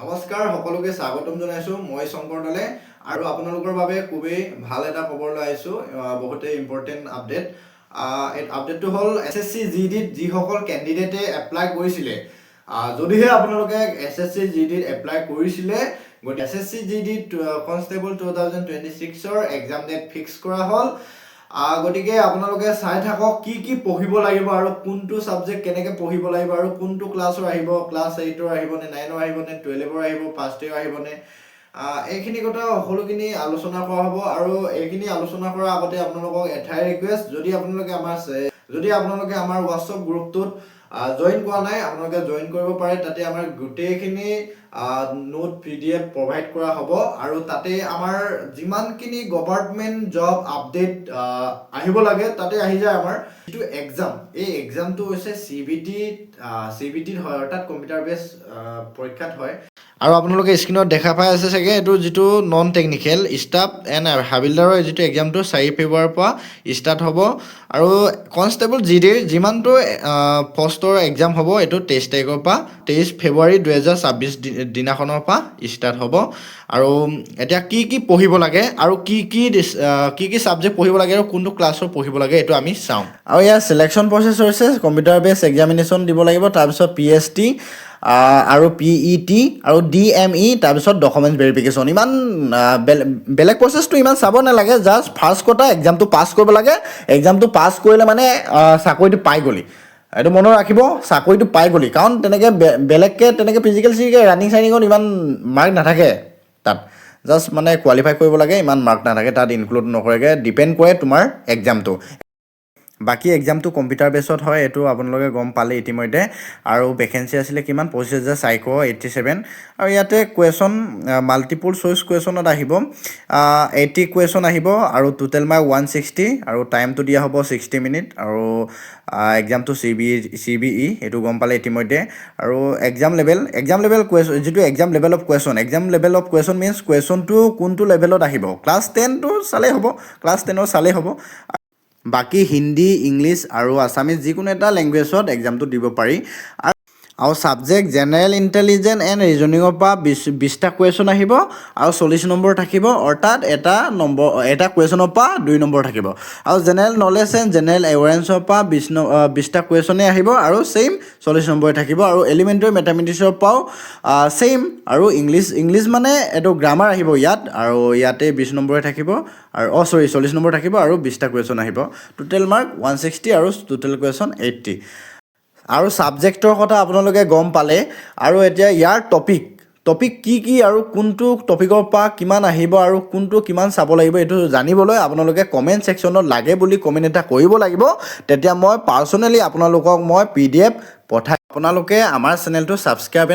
নমস্কাৰ সকলোকে স্বাগতম জনাইছো মই শংকৰ দলে আৰু আপোনালোকৰ বাবে খুবেই ভাল এটা খবৰ লৈ আহিছো বহুতে ইম্পৰ্টেন্ট আপডেট এই আপডেটটো হ'ল এসএসসি জিডিত যিসকল ক্যান্ডিডেটে এপ্লাই কৰিছিলে যদিহে আপোনালোকে এসএসসি জিডিত এপ্লাই কৰিছিলে গতি এসএসসি জিডিত কনস্টেবল 2026 ৰ এক্সাম ডেট ফিক্স কৰা হ'ল গতিকে আপোনালোকে চাই থাকক কি পঢ়িব লাগিব আৰু কোনটো সাবজেক্ট কেনেকৈ পঢ়িব লাগিব আৰু কোনটো ক্লাছৰ আহিব ক্লাছ 8 ৰ আহিব নে 9 ৰ আহিব নে 12 ৰ আহিব ফাৰ্ষ্ট ইয়াৰ আহিব নে এইখিনি কথা সকলোখিনি আলোচনা কৰা হ'ব আৰু এইখিনি আলোচনা কৰাৰ আগতে আপোনালোকক এঠাই ৰিকুৱেষ্ট যদি আপোনালোকে আমাৰ WhatsApp গ্ৰুপটোত জয়েন কৰা নাই আপোনালোকে জয়েন কৰিব পাৰে তাতে আমাৰ গোটেইখিনি নোট PDF প্ৰভাইড কৰা হ'ব আৰু তাতে আমাৰ যিমানখিনি গভৰ্ণমেণ্ট জব আপডেট আহিব লাগে তাতে আহি যায় আমাৰ যেটো এক্সাম এই এক্সামটো হৈছে CBT হয় অৰ্থাৎ কম্পিউটাৰ বেস পৰীক্ষাত হয় আৰু আপোনালোকে স্ক্ৰিনত দেখা পাই আছে চাগে এটো যেটো নন টেকনিক্যাল ষ্টাফ এণ্ড হাবিলদাৰৰ যেটো এক্সামটো 4 ফেব্ৰুৱাৰীৰ পৰা ষ্টাৰ্ট হ'ব আৰু কনস্টেবল জিডিৰ যিমানটো পোষ্টৰ এক্সাম হ'ব এটো 23 তাৰিখৰ পৰা 23 ফেব্ৰুৱাৰী 2026 দিনাখনৰ পৰা ষ্টাৰ্ট হ'ব আৰু এতিয়া কি পঢ়িব লাগে আৰু কি সাবজেক্ট পঢ়িব লাগে আৰু কোনটো ক্লাছৰ পঢ়িব লাগে এটো আমি চাও আৰু ইয়াৰ সিলেকশন প্ৰসেছ হৈছে কম্পিউটাৰ বেস এক্সামিনেশ্যন দিব লাগিব তাৰ পিছত PST আৰু PET আৰু DME তাৰ পিছত ডকুমেন্ট ভেৰিফিকেশন ইমান বেলেগ প্ৰসেছটো ইমান চাব নালাগে জাস্ট ফাৰ্স্ট কোটা এক্সামটো পাস কৰিব লাগে এক্সামটো পাস কৰিলে মানে চাকৰিটো পাই গলি এটো মনত ৰাখিব চাকৰিটো পাই গলি কাৰণ তেনেকে বেলেগকে তেনেকে ফিজিক্যাল ৰানিং সাইনিংত ইমান মাৰ্ক নাথাকে তাত জাস্ট মানে কোৱালিফাই কৰিব লাগে ইমান মাৰ্ক নাথাকে তাত ইনক্লুড নকৰেগে ডিপেন্ড কৰে তোমাৰ এক্সামটো বাকি এক্সামটো কম্পিউটাৰ বেসত হয় এটো আপোনালোকে গম পালে ইতিমধ্যে আৰু ভ্যাকেন্সি আছিল কিমান 25487 আৰু ইয়াতে কোৱেশ্চন মাল্টিপল চইচ কোৱেশ্চনত আহিব 80 কোৱেশ্চন আহিব আৰু টোটাল মাৰ্ক 160 আৰু টাইমটো দিয়া হ'ব 60 মিনিট আৰু এক্সামটো CBE এটো গম পালে ইতিমধ্যে আৰু এক্সাম লেভেল কোৱেশ্চন যেটো exam level of question means কোৱেশ্চনটো কোনটো লেভেলত আহিব ক্লাছ 10 টো চালে হ'ব ক্লাছ 10 ৰ চালে হ'ব বাকি হিন্দী ইংলিশ আৰু আসামিজ যিকোনো এটা ল্যাঙ্গুৱেজত এক্সামটো দিব পাৰি আৰু সাবজেক্ট জেনাৰেল ইন্টেলিজেন্স এণ্ড ৰিজনিংৰ পৰা 20টা কোৱেশ্চন আহিব আৰু 40 নম্বৰ থাকিব অৰ্থাৎ এটা কোৱেশ্চনৰ পৰা 2 নম্বৰ থাকিব আৰু জেনাৰেল নলেজ এণ্ড জেনাৰেল এৱাৰেন্সৰ পৰা 20টা কোৱেশ্চনে আহিব আৰু সেম 40 নম্বৰ থাকিব আৰু এলিমেন্টাৰী মেথমেটিক্সৰ পৰা সেম আৰু ইংলিশ মানে এটো গ্ৰামাৰ আহিব ইয়াত আৰু ইয়াতে 20 নম্বৰে থাকিব আৰু 40 নম্বৰ থাকিব আৰু 20টা কোৱেশ্চন আহিব টোটাল মাৰ্ক 160 আৰু টোটাল কোৱেশ্চন 80 আৰু সাবজেক্টৰ কথা আপোনালোকে গম পালে আৰু এতিয়া ইয়াৰ টপিক কি আৰু কোনটো টপিকৰ পৰা কিমান আহিব আৰু কোনটো কিমান চাব লাগিব এটো জানিবলৈ আপোনালোকে কমেন্ট সেকশনত লাগে বুলি কমেন্ট এটা কৰিব লাগিব তেতিয়া মই পাৰ্সোনালি আপোনালোকক মই PDF পঠাই আপোনালোকে আমাৰ চেনেলটো সাবস্ক্ৰাইব